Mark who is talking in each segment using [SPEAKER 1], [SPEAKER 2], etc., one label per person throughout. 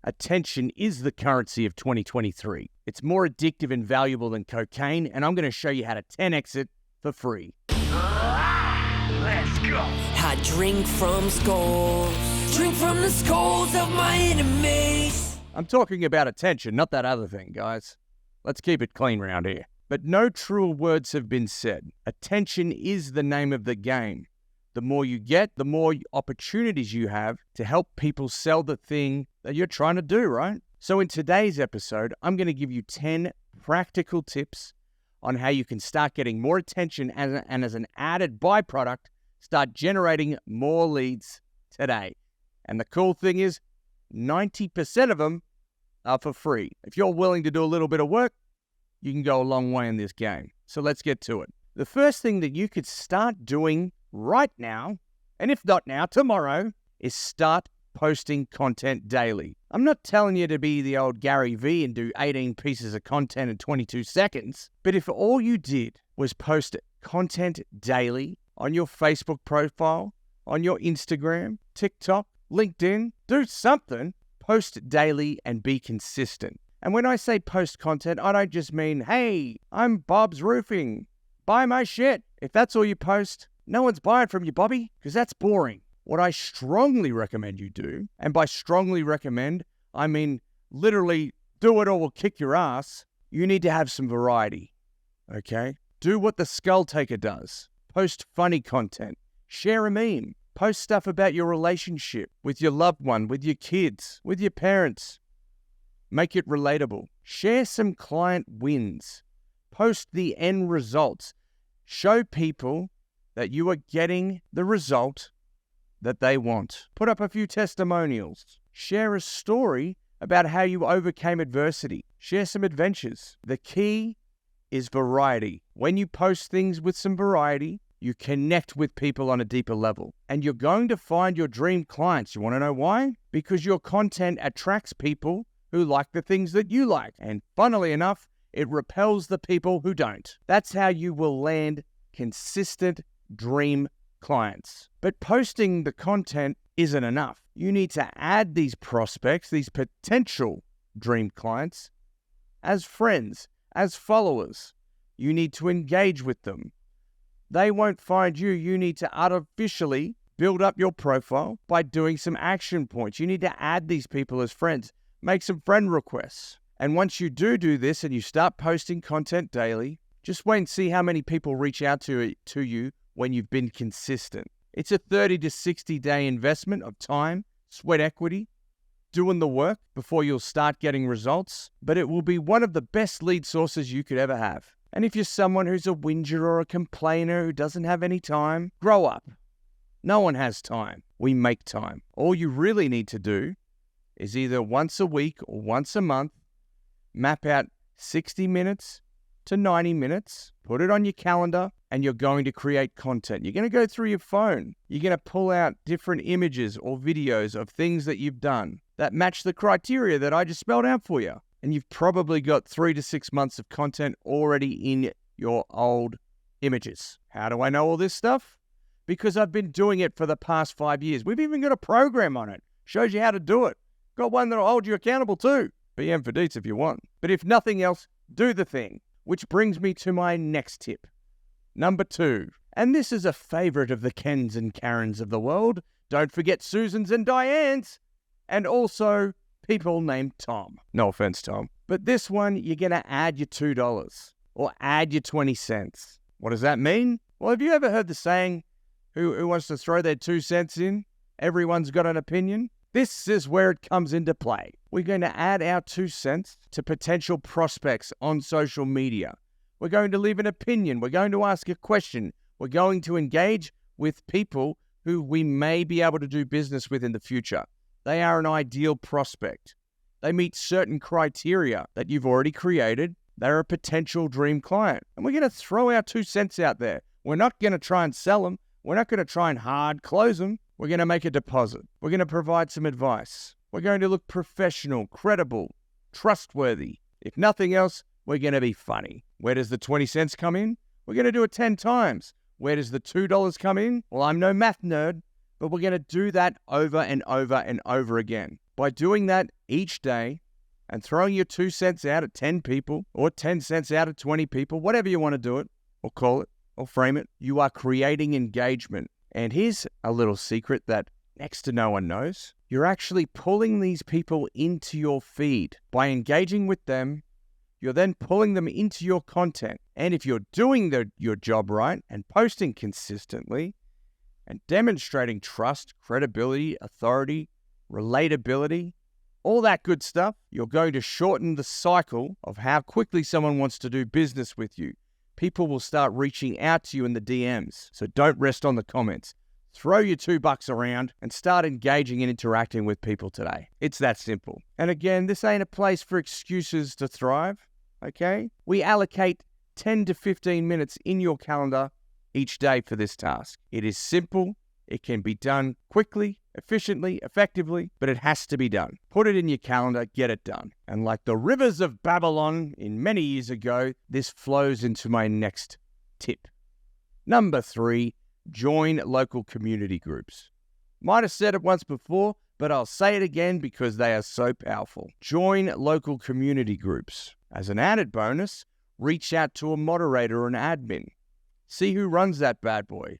[SPEAKER 1] Attention is the currency of 2023. It's more addictive and valuable than cocaine, and I'm going to show you how to 10x it for free.
[SPEAKER 2] Let's go.
[SPEAKER 3] I drink from skulls, drink from the skulls of my enemies.
[SPEAKER 1] I'm talking about attention, not that other thing, guys. Let's keep it clean around here. But no truer words have been said. Attention is the name of the game. The more you get, the more opportunities you have to help people sell the thing that you're trying to do, right? So in today's episode, I'm going to give you 10 practical tips on how you can start getting more attention and as an added byproduct, start generating more leads today. And the cool thing is 90% of them are for free. If you're willing to do a little bit of work, you can go a long way in this game. So let's get to it. The first thing that you could start doing right now, and if not now, tomorrow, is start posting content daily. I'm not telling you to be the old Gary V and do 18 pieces of content in 22 seconds, but if all you did was post content daily on your Facebook profile, on your Instagram, TikTok, LinkedIn, do something, post daily and be consistent. And when I say post content, I don't just mean, hey, I'm Bob's Roofing, buy my shit. If that's all you post, no one's buying from you, Bobby, because that's boring. What I strongly recommend you do, and by strongly recommend, I mean literally do it or we'll kick your ass, you need to have some variety, okay? Do what the Skull Taker does. Post funny content. Share a meme. Post stuff about your relationship with your loved one, with your kids, with your parents. Make it relatable. Share some client wins. Post the end results. Show people that you are getting the result that they want. Put up a few testimonials. Share a story about how you overcame adversity. Share some adventures. The key is variety. When you post things with some variety, you connect with people on a deeper level. And you're going to find your dream clients. You want to know why? Because your content attracts people who like the things that you like. And funnily enough, it repels the people who don't. That's how you will land consistent dream clients. But posting the content isn't enough. You need to add these prospects, these potential dream clients, as friends, as followers. You need to engage with them. They won't find you. You need to artificially build up your profile by doing some action points. You need to add these people as friends. Make some friend requests. And once you do this and you start posting content daily, just wait and see how many people reach out to you when you've been consistent. It's a 30 to 60 day investment of time, sweat equity, doing the work before you'll start getting results, but it will be one of the best lead sources you could ever have. And if you're someone who's a whinger or a complainer who doesn't have any time, grow up. No one has time. We make time. All you really need to do is either once a week or once a month, map out 60 minutes to 90 minutes, put it on your calendar, and you're going to create content. You're going to go through your phone. You're going to pull out different images or videos of things that you've done that match the criteria that I just spelled out for you. And you've probably got 3 to 6 months of content already in your old images. How do I know all this stuff? Because I've been doing it for the past 5 years. We've even got a program on it. Shows you how to do it. Got one that'll hold you accountable too. BM for deets if you want. But if nothing else, do the thing. Which brings me to my next tip. Number 2. And this is a favorite of the Kens and Karens of the world. Don't forget Susans and Dianes. And also people named Tom. No offense, Tom. But this one, you're going to add your $2 or add your 20 cents. What does that mean? Well, have you ever heard the saying, who wants to throw their 2 cents in? Everyone's got an opinion. This is where it comes into play. We're going to add our 2 cents to potential prospects on social media. We're going to leave an opinion. We're going to ask a question. We're going to engage with people who we may be able to do business with in the future. They are an ideal prospect. They meet certain criteria that you've already created. They're a potential dream client. And we're going to throw our 2 cents out there. We're not going to try and sell them. We're not going to try and hard close them. We're going to make a deposit. We're going to provide some advice. We're going to look professional, credible, trustworthy. If nothing else, we're going to be funny. Where does the 20 cents come in? We're going to do it 10 times. Where does the $2 come in? Well, I'm no math nerd, but we're going to do that over and over and over again. By doing that each day and throwing your 2 cents out at 10 people or 10 cents out at 20 people, whatever you want to do it or call it or frame it, you are creating engagement. And here's a little secret that next to no one knows. You're actually pulling these people into your feed. By engaging with them, you're then pulling them into your content. And if you're doing your job right and posting consistently and demonstrating trust, credibility, authority, relatability, all that good stuff, you're going to shorten the cycle of how quickly someone wants to do business with you. People will start reaching out to you in the DMs. So don't rest on the comments. Throw your $2 around and start engaging and interacting with people today. It's that simple. And again, this ain't a place for excuses to thrive, okay? We allocate 10 to 15 minutes in your calendar each day for this task. It is simple. It can be done quickly, efficiently, effectively, but it has to be done. Put it in your calendar, get it done. And like the rivers of Babylon in many years ago, this flows into my next tip. Number 3, join local community groups. Might have said it once before, but I'll say it again because they are so powerful. Join local community groups. As an added bonus, reach out to a moderator or an admin. See who runs that bad boy.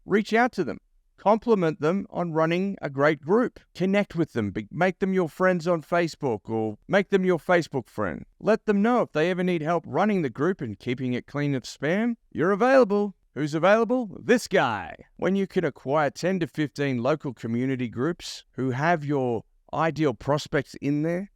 [SPEAKER 1] Reach out to them. Compliment them on running a great group. Connect with them. Make them your friends on Facebook or make them your Facebook friend. Let them know if they ever need help running the group and keeping it clean of spam. You're available. Who's available? This guy. When you can acquire 10 to 15 local community groups who have your ideal prospects in there,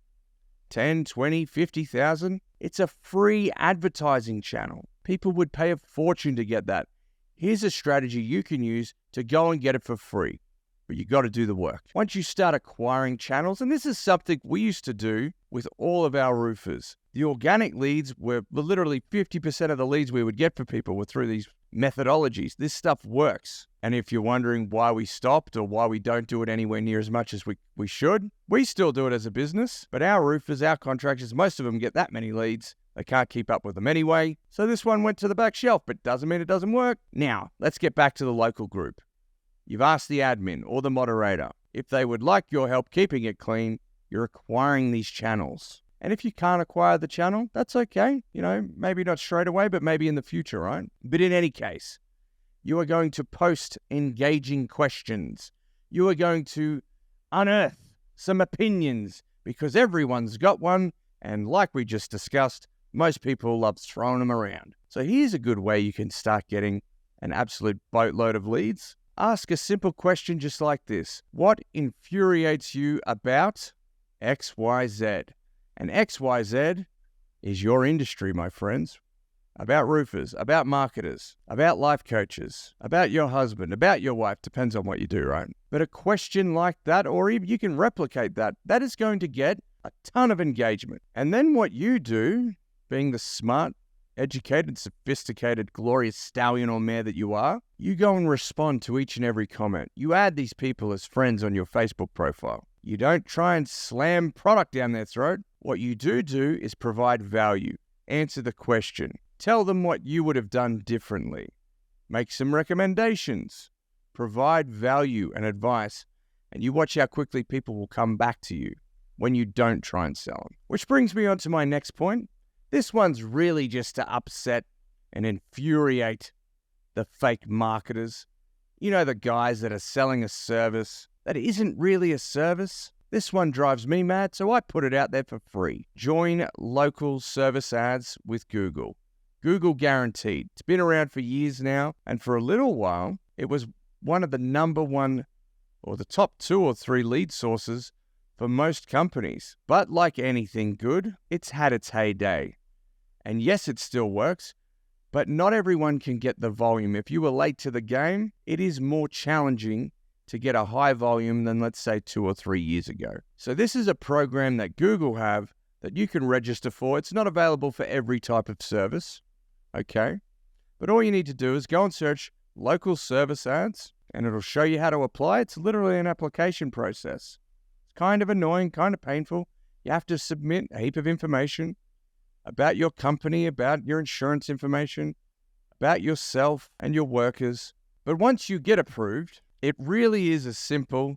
[SPEAKER 1] 10, 20, 50,000, it's a free advertising channel. People would pay a fortune to get that. Here's a strategy you can use to go and get it for free, but you got to do the work. Once you start acquiring channels, and this is something we used to do with all of our roofers, the organic leads were literally 50% of the leads we would get for people were through these methodologies. This stuff works. And if you're wondering why we stopped or why we don't do it anywhere near as much as we should, we still do it as a business, but our roofers, our contractors, most of them get that many leads. They can't keep up with them anyway. So this one went to the back shelf, but doesn't mean it doesn't work. Now, let's get back to the local group. You've asked the admin or the moderator if they would like your help keeping it clean. You're acquiring these channels. And if you can't acquire the channel, that's okay. Maybe not straight away, but maybe in the future, right? But in any case, you are going to post engaging questions. You are going to unearth some opinions because everyone's got one. And like we just discussed, most people love throwing them around. So here's a good way you can start getting an absolute boatload of leads. Ask a simple question just like this. What infuriates you about XYZ? And XYZ is your industry, my friends. About roofers, about marketers, about life coaches, about your husband, about your wife, depends on what you do, right? But a question like that, or even you can replicate that, that is going to get a ton of engagement. And then what you do, being the smart, educated, sophisticated, glorious stallion or mare that you are, you go and respond to each and every comment. You add these people as friends on your Facebook profile. You don't try and slam product down their throat. What you do is provide value. Answer the question. Tell them what you would have done differently. Make some recommendations. Provide value and advice. And you watch how quickly people will come back to you when you don't try and sell them. Which brings me on to my next point. This one's really just to upset and infuriate the fake marketers. The guys that are selling a service that isn't really a service. This one drives me mad, so I put it out there for free. Join local service ads with Google. Google guaranteed. It's been around for years now, and for a little while, it was one of the number one or the top 2 or 3 lead sources for most companies. But like anything good, it's had its heyday. And yes, it still works, but not everyone can get the volume. If you were late to the game, it is more challenging to get a high volume than, let's say, 2 or 3 years ago. So this is a program that Google have that you can register for. It's not available for every type of service, okay? But all you need to do is go and search local service ads, and it'll show you how to apply. It's literally an application process. It's kind of annoying, kind of painful. You have to submit a heap of information about your company, about your insurance information, about yourself and your workers. But once you get approved, it really is as simple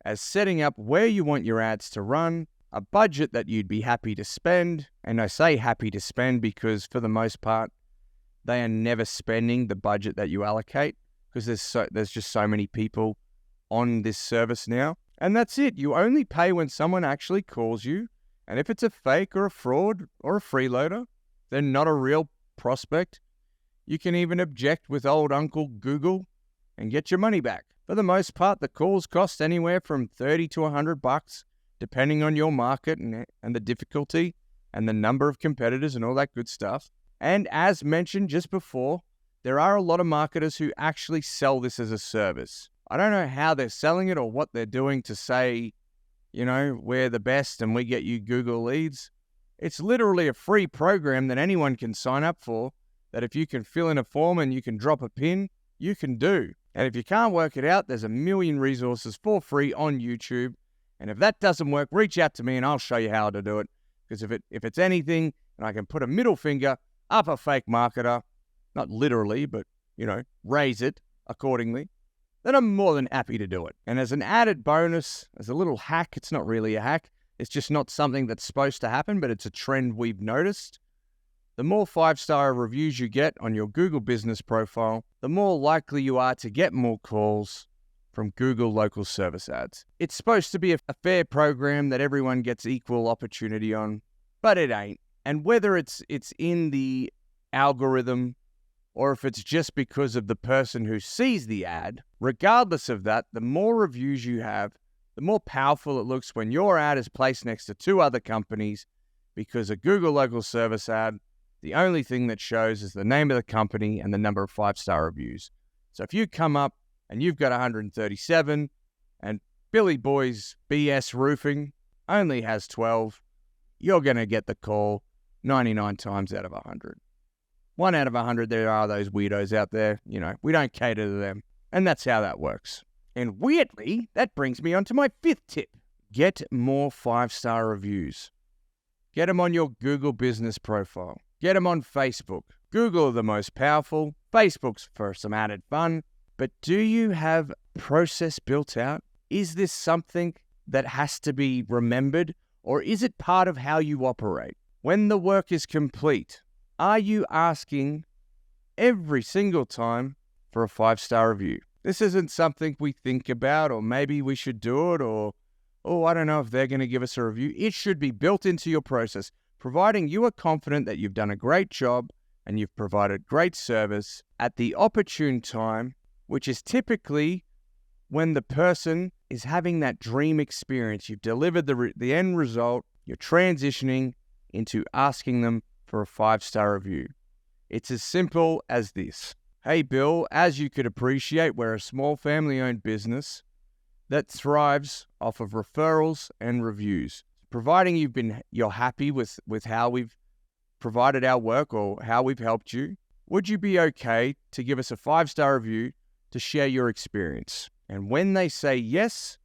[SPEAKER 1] as setting up where you want your ads to run, a budget that you'd be happy to spend. And I say happy to spend because for the most part, they are never spending the budget that you allocate because there's just so many people on this service now. And that's it. You only pay when someone actually calls you. And if it's a fake or a fraud or a freeloader, they're not a real prospect. You can even object with old Uncle Google and get your money back. For the most part, the calls cost anywhere from $30 to $100, depending on your market and the difficulty and the number of competitors and all that good stuff. And as mentioned just before, there are a lot of marketers who actually sell this as a service. I don't know how they're selling it or what they're doing to say, you know, we're the best and we get you Google leads. It's literally a free program that anyone can sign up for, that if you can fill in a form and you can drop a pin, you can do. And if you can't work it out, there's a million resources for free on YouTube. And if that doesn't work, reach out to me and I'll show you how to do it. Because if it's anything, and I can put a middle finger up a fake marketer, not literally, but, you know, raise it accordingly, then I'm more than happy to do it. And as an added bonus, as a little hack, it's not really a hack. It's just not something that's supposed to happen, but it's a trend we've noticed. The more 5-star reviews you get on your Google business profile, the more likely you are to get more calls from Google local service ads. It's supposed to be a fair program that everyone gets equal opportunity on, but it ain't. And whether it's in the algorithm or if it's just because of the person who sees the ad, regardless of that, the more reviews you have, the more powerful it looks when your ad is placed next to 2 other companies, because a Google local service ad, the only thing that shows is the name of the company and the number of 5-star reviews. So if you come up and you've got 137 and Billy Boy's BS Roofing only has 12, you're going to get the call 99 times out of 100. 1 out of 100, there are those weirdos out there. You know, we don't cater to them. And that's how that works. And weirdly, that brings me on to my 5th tip. Get more 5-star reviews. Get them on your Google business profile. Get them on Facebook. Google are the most powerful. Facebook's for some added fun. But do you have a process built out? Is this something that has to be remembered? Or is it part of how you operate? When the work is complete, are you asking every single time for a 5-star review? This isn't something we think about, or maybe we should do it, or, oh, I don't know if they're going to give us a review. It should be built into your process, providing you are confident that you've done a great job and you've provided great service at the opportune time, which is typically when the person is having that dream experience. You've delivered the end result, you're transitioning into asking them for a 5-star review. It's as simple as this. Hey Bill, as you could appreciate, we're a small family-owned business that thrives off of referrals and reviews. Providing you're happy with how we've provided our work or how we've helped you, would you be okay to give us a 5-star review to share your experience? And when they say yes,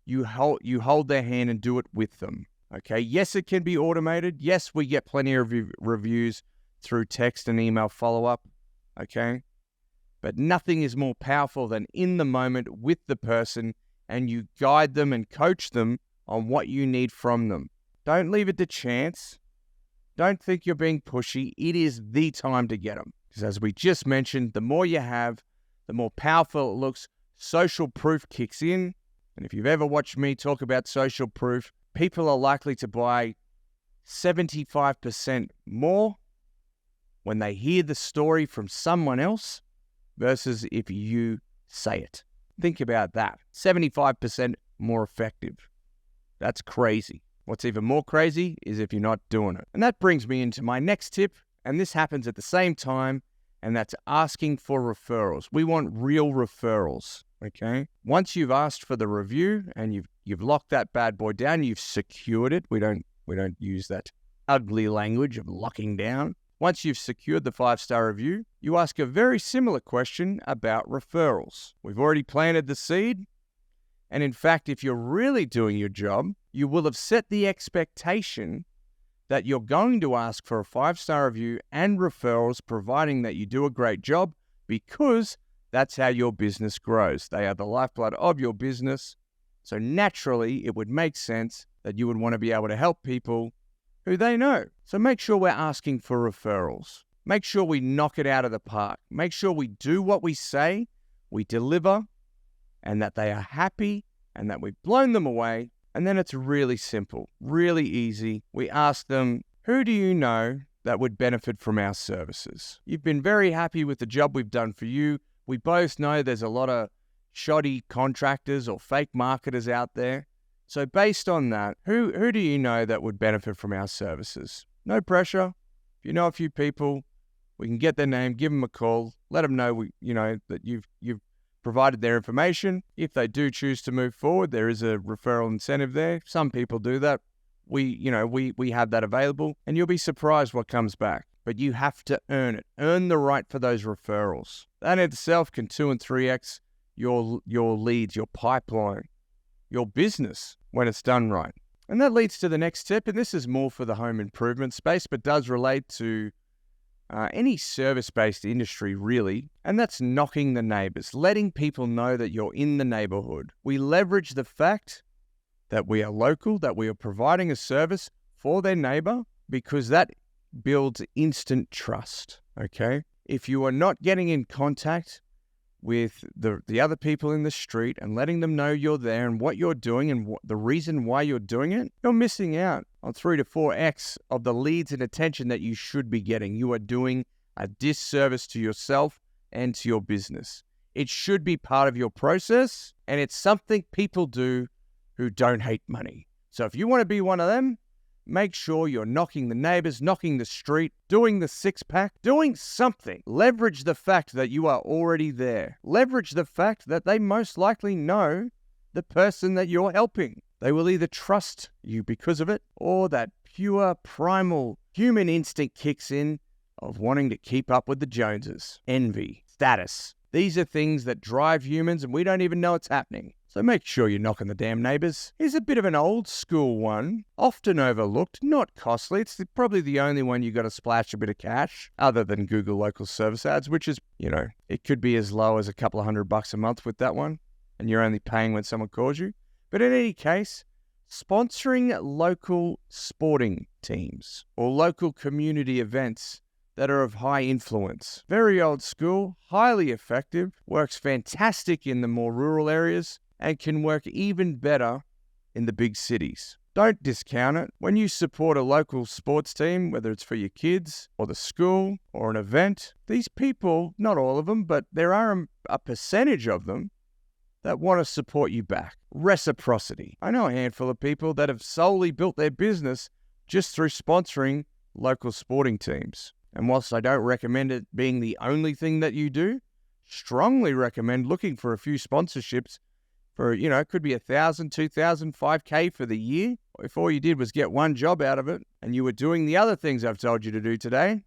[SPEAKER 1] you hold their hand and do it with them. Okay, yes, it can be automated. Yes, we get plenty of reviews through text and email follow-up. Okay, but nothing is more powerful than in the moment with the person, and you guide them and coach them on what you need from them. Don't leave it to chance. Don't think you're being pushy. It is the time to get them. Because as we just mentioned, the more you have, the more powerful it looks. Social proof kicks in. And if you've ever watched me talk about social proof, people are likely to buy 75% more when they hear the story from someone else versus if you say it. Think about that. 75% more effective. That's crazy. What's even more crazy is if you're not doing it. And that brings me into my next tip, and this happens at the same time, and that's asking for referrals. We want real referrals, okay? Once you've asked for the review and you've locked that bad boy down, you've secured it. We don't use that ugly language of locking down. Once you've secured the 5-star review, you ask a very similar question about referrals. We've already planted the seed. And in fact, if you're really doing your job, you will have set the expectation that you're going to ask for a 5-star review and referrals, providing that you do a great job, because that's how your business grows. They are the lifeblood of your business. So naturally, it would make sense that you would want to be able to help people who they know. So make sure we're asking for referrals. Make sure we knock it out of the park. Make sure we do what we say, we deliver, and that they are happy and that we've blown them away. And then it's really simple, really easy. We ask them, who do you know that would benefit from our services? You've been very happy with the job we've done for you. We both know there's a lot of shoddy contractors or fake marketers out there. So based on that, who do you know that would benefit from our services? No pressure. If you know a few people, we can get their name, give them a call, let them know that you've provided their information. If they do choose to move forward, there is a referral incentive there. Some people do that. We have that available, and you'll be surprised what comes back. But you have to earn it. Earn the right for those referrals. That in itself can 2 and 3x your leads, your pipeline, your business when it's done right. And that leads to the next tip, and this is more for the home improvement space, but does relate to any service-based industry, really, and that's knocking the neighbors, letting people know that you're in the neighborhood. We leverage the fact that we are local, that we are providing a service for their neighbor, because that builds instant trust, okay? If you are not getting in contact with the other people in the street and letting them know you're there and what you're doing and the reason why you're doing it, you're missing out on 3 to 4x of the leads and attention that you should be getting. You are doing a disservice to yourself and to your business. It should be part of your process, and it's something people do who don't hate money. So if you want to be one of them, make sure you're knocking the neighbors, knocking the street, doing the 6-pack, doing something. Leverage the fact that you are already there. Leverage the fact that they most likely know the person that you're helping. They will either trust you because of it, or that pure, primal human instinct kicks in of wanting to keep up with the Joneses. Envy, status. These are things that drive humans, and we don't even know it's happening. So make sure you're knocking the damn neighbors. Here's a bit of an old school one, often overlooked, not costly. It's probably the only one you got to splash a bit of cash, other than Google local service ads, which is, it could be as low as a couple of $100 a month with that one, and you're only paying when someone calls you. But in any case, sponsoring local sporting teams or local community events that are of high influence. Very old school, highly effective, works fantastic in the more rural areas, and can work even better in the big cities. Don't discount it. When you support a local sports team, whether it's for your kids or the school or an event, these people, not all of them, but there are a percentage of them that want to support you back. Reciprocity. I know a handful of people that have solely built their business just through sponsoring local sporting teams. And whilst I don't recommend it being the only thing that you do, strongly recommend looking for a few sponsorships for, it could be $1,000, $2,000, $5K for the year. If all you did was get one job out of it and you were doing the other things I've told you to do today,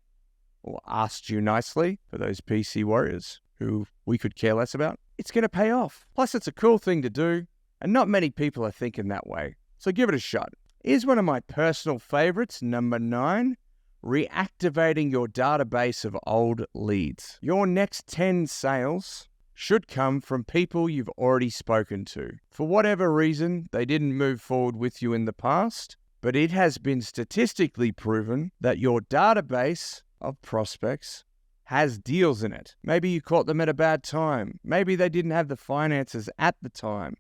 [SPEAKER 1] or asked you nicely for those PC warriors who we could care less about, it's going to pay off. Plus, it's a cool thing to do, and not many people are thinking that way. So give it a shot. Here's one of my personal favorites, number 9. Reactivating your database of old leads. Your next 10 sales should come from people you've already spoken to. For whatever reason, they didn't move forward with you in the past, but it has been statistically proven that your database of prospects has deals in it. Maybe you caught them at a bad time. Maybe they didn't have the finances at the time.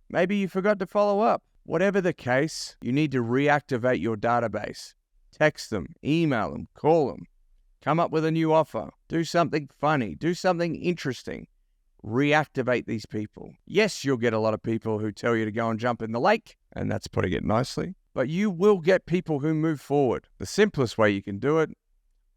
[SPEAKER 1] Maybe you forgot to follow up. Whatever the case, you need to reactivate your database. Text them, email them, call them, come up with a new offer, do something funny, do something interesting. Reactivate these people. Yes, you'll get a lot of people who tell you to go and jump in the lake, and that's putting it nicely, but you will get people who move forward. The simplest way you can do it,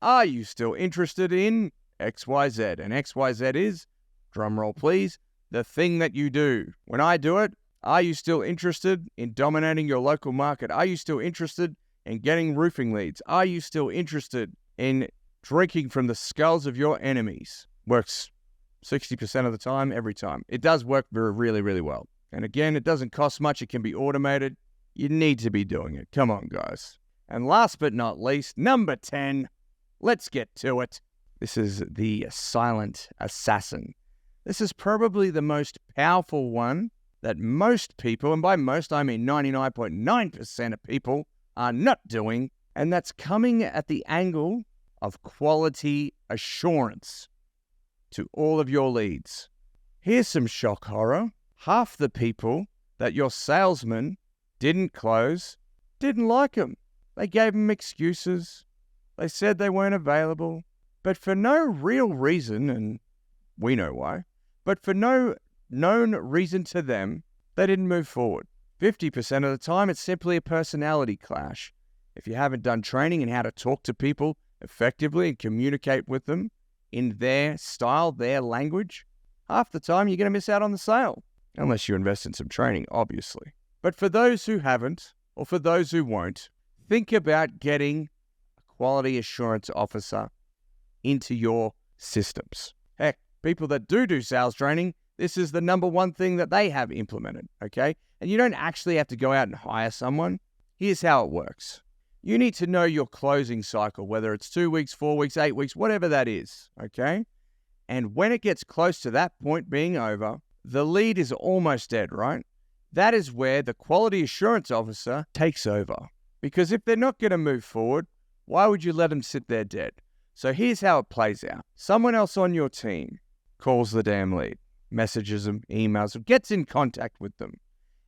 [SPEAKER 1] are you still interested in XYZ? And XYZ is, drumroll please, the thing that you do. When I do it, are you still interested in dominating your local market? Are you still interested in getting roofing leads? Are you still interested in drinking from the skulls of your enemies? Works 60% of the time, every time. It does work really, really well. And again, it doesn't cost much. It can be automated. You need to be doing it. Come on, guys. And last but not least, number 10. Let's get to it. This is the silent assassin. This is probably the most powerful one that most people, and by most I mean 99.9% of people, are not doing, and that's coming at the angle of quality assurance to all of your leads. Here's some shock horror. Half the people that your salesman didn't close didn't like them. They gave them excuses. They said they weren't available, but for no real reason, and we know why, but for no known reason to them, they didn't move forward. 50% of the time, it's simply a personality clash. If you haven't done training in how to talk to people effectively and communicate with them in their style, their language, half the time you're going to miss out on the sale, unless you invest in some training, obviously. But for those who haven't, or for those who won't, think about getting a quality assurance officer into your systems. Heck, people that do sales training, this is the number one thing that they have implemented, okay? And you don't actually have to go out and hire someone. Here's how it works. You need to know your closing cycle, whether it's 2 weeks, 4 weeks, 8 weeks, whatever that is, okay? And when it gets close to that point being over, the lead is almost dead, right? That is where the quality assurance officer takes over. Because if they're not going to move forward, why would you let them sit there dead? So here's how it plays out. Someone else on your team calls the damn lead, messages them, emails them, gets in contact with them.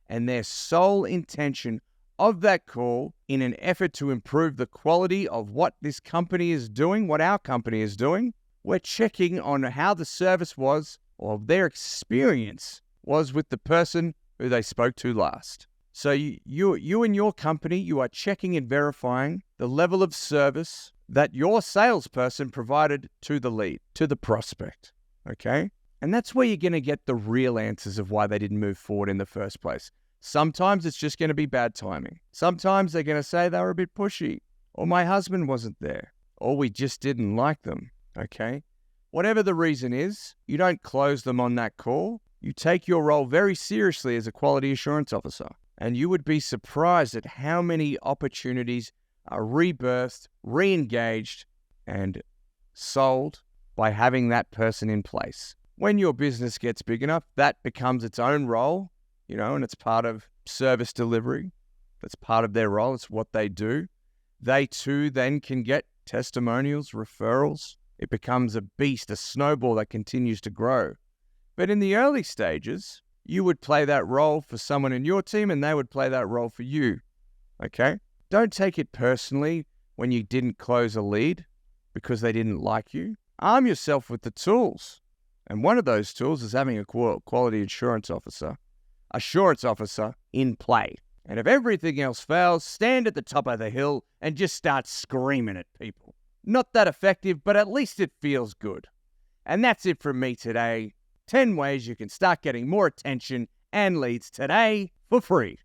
[SPEAKER 1] And their sole intention of that call, in an effort to improve the quality of what this company is doing, what our company is doing, we're checking on how the service was, or their experience was with the person who they spoke to last. So you and your company, you are checking and verifying the level of service that your salesperson provided to the lead, to the prospect, okay? And that's where you're going to get the real answers of why they didn't move forward in the first place. Sometimes it's just going to be bad timing. Sometimes they're going to say they were a bit pushy, or my husband wasn't there, or we just didn't like them, okay? Whatever the reason is, you don't close them on that call. You take your role very seriously as a quality assurance officer, and you would be surprised at how many opportunities are rebirthed, re-engaged, and sold by having that person in place. When your business gets big enough, that becomes its own role, and it's part of service delivery. That's part of their role. It's what they do. They too then can get testimonials, referrals. It becomes a beast, a snowball that continues to grow. But in the early stages, you would play that role for someone in your team and they would play that role for you, okay? Don't take it personally when you didn't close a lead because they didn't like you. Arm yourself with the tools. And one of those tools is having a quality assurance officer in play. And if everything else fails, stand at the top of the hill and just start screaming at people. Not that effective, but at least it feels good. And that's it from me today. 10 ways you can start getting more attention and leads today for free.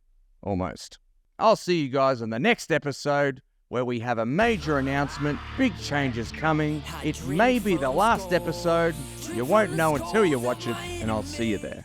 [SPEAKER 1] Almost. I'll see you guys on the next episode where we have a major announcement, big changes coming. It may be the last episode. You won't know until you watch it, and I'll see you there.